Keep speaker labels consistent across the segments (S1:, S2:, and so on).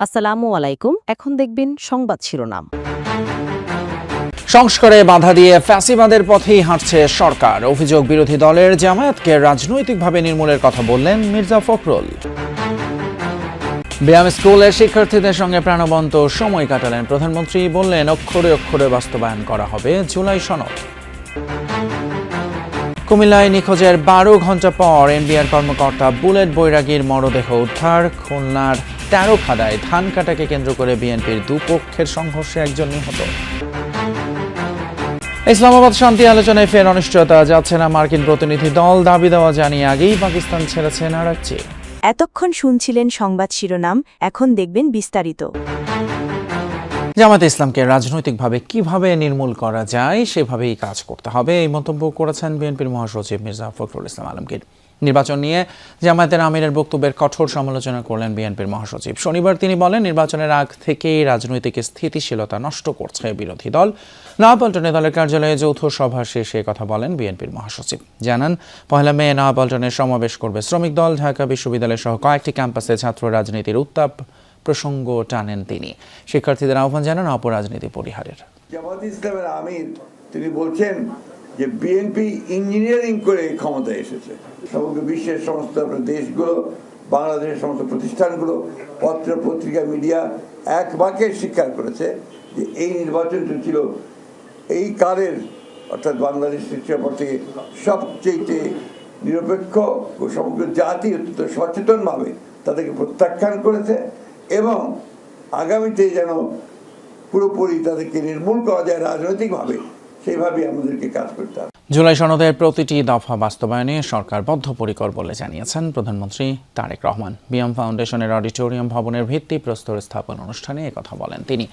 S1: আসসালামু আলাইকুম। এখন দেখবেন সংবাদ শিরোনাম।
S2: সংস্কারে বাধা দিয়ে ফ্যাসিবাদের পথেই হাঁটছে সরকার। অভিযোগ বিরোধী দলের জামায়াতকে রাজনৈতিকভাবে নির্মূলের কথা বললেন মির্জা ফখরুল। ব্যায়াম স্কুলের শিক্ষার্থীদের সঙ্গে প্রাণবন্ত সময় কাটালেন প্রধানমন্ত্রী। বললেন অক্ষরে অক্ষরে বাস্তবায়ন করা হবে জুলাই সনদ। কুমিল্লায় নিখোঁজের 12 ঘণ্টা পর এনবিআর কর্মকর্তা বুলেট বৈরাগীর মরদেহ উদ্ধার। খুলনার 13 খাদায় ধান কাটাকে কেন্দ্র করে বিএনপির দুপক্ষের সংঘর্ষে একজন নিহত। ইসলামাবাদ শান্তি আলোচনায় ফের অনিশ্চয়তা, যাচ্ছে না মার্কিন প্রতিনিধি দল। দাবি দেওয়া জানিয়ে আগেই পাকিস্তান ছেড়েছেন আরাকচি।
S3: এতক্ষণ শুনছিলেন সংবাদ শিরোনাম, এখন দেখবেন বিস্তারিত।
S2: জামায়াতে ইসলামকে রাজনৈতিকভাবে কিভাবে নির্মূল করা যায় সেভাবেই কাজ করতে হবে, এই মন্তব্য করেছেন বিএনপির মহাসচিব মির্জা ফখরুল ইসলাম আলমগীর। নির্বাচন নিয়ে জামায়াতের আমিরের বক্তব্যের কঠোর সমালোচনা করলেন বিএনপির মহাসচিব। শনিবার তিনি বলেন, নির্বাচনের আগ থেকেই রাজনৈতিক স্থিতিশীলতা নষ্ট করছে বিরোধী দল। নয়াপল্টনে দলের কার্যালয়ে যৌথ সভা শেষে কথা বলেন বিএনপির মহাসচিব। জানান, 1 মে নয়াপল্টনে সমাবেশ করবে শ্রমিক দল। ঢাকা বিশ্ববিদ্যালয় সহ কয়েকটি ক্যাম্পাসে ছাত্র রাজনীতির উত্তাপ প্রসঙ্গ টানেন তিনি। শিক্ষার্থীদের আহ্বান জানান অপরাজনীতি পরিহারের।
S4: জামায়াত ইসলামের আমির তিনি বলছেন যে বিএনপি ইঞ্জিনিয়ারিং করে ক্ষমতায় এসেছে। সমগ্র বিশ্বের সমস্ত দেশগুলো, বাংলাদেশের সমস্ত প্রতিষ্ঠানগুলো, পত্র পত্রিকা, মিডিয়া এক বাক্যে স্বীকার করেছে যে এই নির্বাচনটি ছিল এই কালের, অর্থাৎ বাংলাদেশ ইতিহাস থেকে সবচেয়ে নিরপেক্ষ ও সমগ্র জাতি অত্যন্ত সচেতনভাবে তাদেরকে প্রত্যাখ্যান করেছে এবং আগামীতে যেন পুরোপুরি তাদেরকে নির্মূল করা যায় রাজনৈতিকভাবে, সেইভাবে আমাদেরকে কাজ করতে হবে।
S2: জুলাই সনদের প্রতিটি দফা বাস্তবায়নে সরকার বদ্ধপরিকর বলে জানিয়েছেন প্রধানমন্ত্রী তারেক রহমান। বিএম ফাউন্ডেশনের অডিটোরিয়াম ভবনের ভিত্তিপ্রস্তর স্থাপন অনুষ্ঠানে একথা বলেন তিনি।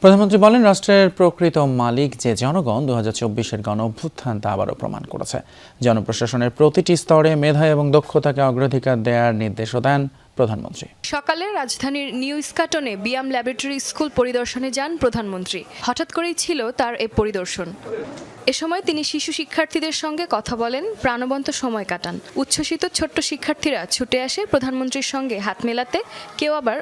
S2: প্রধানমন্ত্রী বলেন, রাষ্ট্রের প্রকৃত মালিক যে জনগণ 2024-এর গণ অভ্যুত্থান তা আবারও প্রমাণ করেছে। জনপ্রশাসনের প্রতিটি স্তরে মেধা এবং দক্ষতাকে অগ্রাধিকার দেওয়ার নির্দেশও দেন প্রধানমন্ত্রী।
S5: সকালে রাজধানীর নিউ ইস্কাটনে বিয়াম ল্যাবরেটরি স্কুল পরিদর্শনে যান প্রধানমন্ত্রী। হঠাৎ করেই ছিল তার এই পরিদর্শন। এ সময় তিনি শিশু শিক্ষার্থীদের সঙ্গে কথা বলেন, প্রাণবন্ত সময় কাটান। উচ্ছ্বসিত ছোট্ট শিক্ষার্থীরা ছুটে আসে প্রধানমন্ত্রীর সঙ্গে হাত মেলাতে, কেউ আবার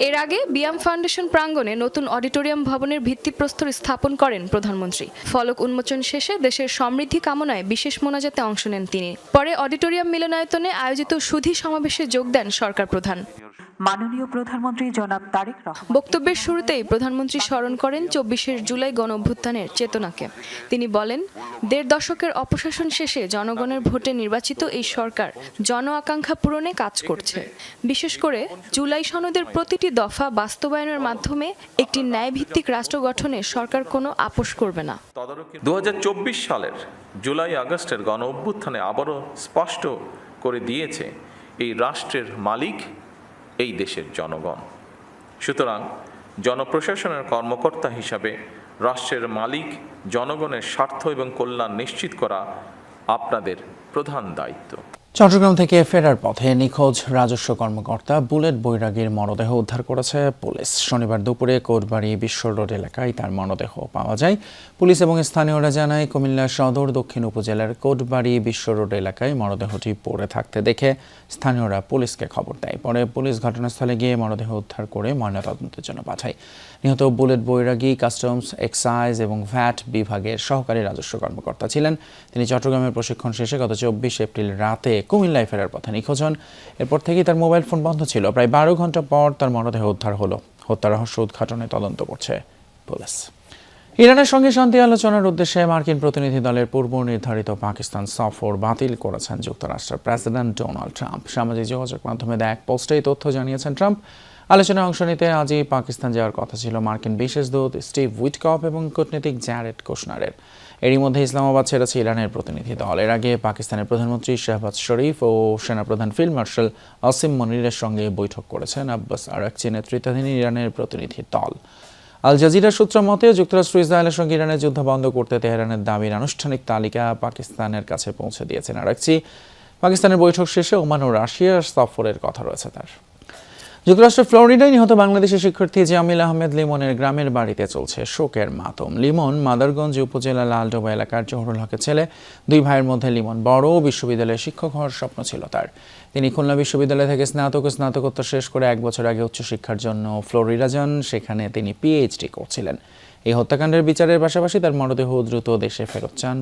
S5: এর আগে বিয়াম ফাউন্ডেশন প্রাঙ্গণে নতুন অডিটোরিয়াম ভবনের ভিত্তিপ্রস্তর স্থাপন করেন প্রধানমন্ত্রী। ফলক উন্মোচন শেষে দেশের সমৃদ্ধি কামনায় বিশেষ মোনাজাতে অংশ নেন তিনি। পরে অডিটোরিয়াম মিলনায়তনে আয়োজিত সুধী সমাবেশে যোগ দেন সরকার প্রধান
S6: মাননীয় প্রধানমন্ত্রী জনাব তারেক রহমান।
S5: বক্তব্যের শুরুতেই প্রধানমন্ত্রী স্মরণ করেন 24শে জুলাই গণ অভ্যুত্থানের চেতনাকে। তিনি বলেন, 1.5 দশকের অপশাসন শেষে জনগণের ভোটে নির্বাচিত এই সরকার জন আকাঙ্ক্ষা পূরণে কাজ করছে। বিশেষ করে জুলাই সনদের প্রতিটি দফা বাস্তবায়নের মাধ্যমে একটি ন্যায়ভিত্তিক রাষ্ট্র গঠনে সরকার কোনো আপোষ করবে না।
S7: 2024 সালের জুলাই আগস্টের গণ অভ্যুত্থানে আবারও স্পষ্ট করে দিয়েছে এই রাষ্ট্রের মালিক এই দেশের জনগণ। সুতরাং জনপ্রশাসনের কর্মকর্তা হিসাবে রাষ্ট্রের মালিক জনগণের স্বার্থ এবং কল্যাণ নিশ্চিত করা আপনাদের প্রধান দায়িত্ব।
S2: চট্টগ্রাম থেকে ফেরার পথে নিখোঁজ রাজস্ব কর্মকর্তা বুলেট বৈরাগীর মরদেহ উদ্ধার করেছে পুলিশ। শনিবার দুপুরে কোটবাড়ি বিশ্ব রোড এলাকায় তার মরদেহ পাওয়া যায়। পুলিশ এবং স্থানীয়রা জানায়, কুমিল্লা সদর দক্ষিণ উপজেলার কোটবাড়ি বিশ্ব রোড এলাকায় মরদেহটি পড়ে থাকতে দেখে স্থানীয়রা পুলিশকে খবর দেয়। পরে পুলিশ ঘটনাস্থলে গিয়ে মরদেহ উদ্ধার করে ময়নাতদন্তের জন্য পাঠায়। নিহত বুলেট বৈরাগী কাস্টমস, এক্সাইজ এবং ভ্যাট বিভাগের সহকারী রাজস্ব কর্মকর্তা ছিলেন। তিনি চট্টগ্রামের প্রশিক্ষণ শেষে গত 24 এপ্রিল রাতে কুমিল্লায় ফেরার পথে নিখোঁজ হন। এরপর থেকেই তার মোবাইল ফোন বন্ধ ছিল। প্রায় 12 ঘণ্টা পর তার মরদেহ উদ্ধার হলো। হত্যা রহস্য উদ্ঘাটনে তদন্ত করছে পুলিশ। ইরানের সঙ্গে শান্তি আলোচনার উদ্দেশ্যে মার্কিন প্রতিনিধি দলের পূর্ব নির্ধারিত পাকিস্তান সফর বাতিল করেছেন যুক্তরাষ্ট্রের প্রেসিডেন্ট ডোনাল্ড ট্রাম্প। সামাজিক যোগাযোগ মাধ্যমে দেয়া এক পোস্টে এই তথ্য জানিয়েছেন ট্রাম্প। আলোচনায় অংশ নিতে আজই পাকিস্তান যাওয়ার কথা ছিল মার্কিন বিশেষ দূত স্টিভ উইটকফ এবং কূটনীতিক জ্যারেড কুশনারের। এরই মধ্যে ইসলামাবাদ ছেড়েছে ইরানের প্রতিনিধি দল। এর আগে পাকিস্তানের প্রধানমন্ত্রী শাহবাজ শরীফ ও সেনাপ্রধান ফিল্ড মার্শাল আসিম মনিরের সঙ্গে বৈঠক করেছেন আব্বাস আরাকচি নেতৃত্বাধীন ইরানের প্রতিনিধি দল। আল জাজিরা সূত্র মতে, যুক্তরাষ্ট্র ইসরায়েলের সঙ্গে ইরানের যুদ্ধ বন্ধ করতে তেহরানের দাবির আনুষ্ঠানিক তালিকা পাকিস্তানের কাছে পৌঁছে দিয়েছেন আরাকচি। পাকিস্তানের বৈঠক শেষে ওমান ও রাশিয়ার সফরের কথা রয়েছে তার। যুক্তরাষ্ট্রের ফ্লোরিডায় নিহত বাংলাদেশি শিক্ষার্থী জামিল আহমেদ লিমনের গ্রামের বাড়িতে চলছে শোকের মাতম। লিমন মাদারগঞ্জ উপজেলা লালডোবা এলাকার জহুরুল হকের ছেলে। 2 ভাইয়ের মধ্যে লিমন বড়। বিশ্ববিদ্যালয়ে শিক্ষক হওয়ার স্বপ্ন ছিল তার। তিনি খুলনা বিশ্ববিদ্যালয় থেকে স্নাতক ও স্নাতকোত্তর শেষ করে 1 বছর আগে উচ্চশিক্ষার জন্য ফ্লোরিডা যান। সেখানে তিনি পিএইচডি করছিলেন। এই হত্যাকাণ্ডের বিচারের পাশাপাশি তার মরদেহ দ্রুত দেশে ফেরত চান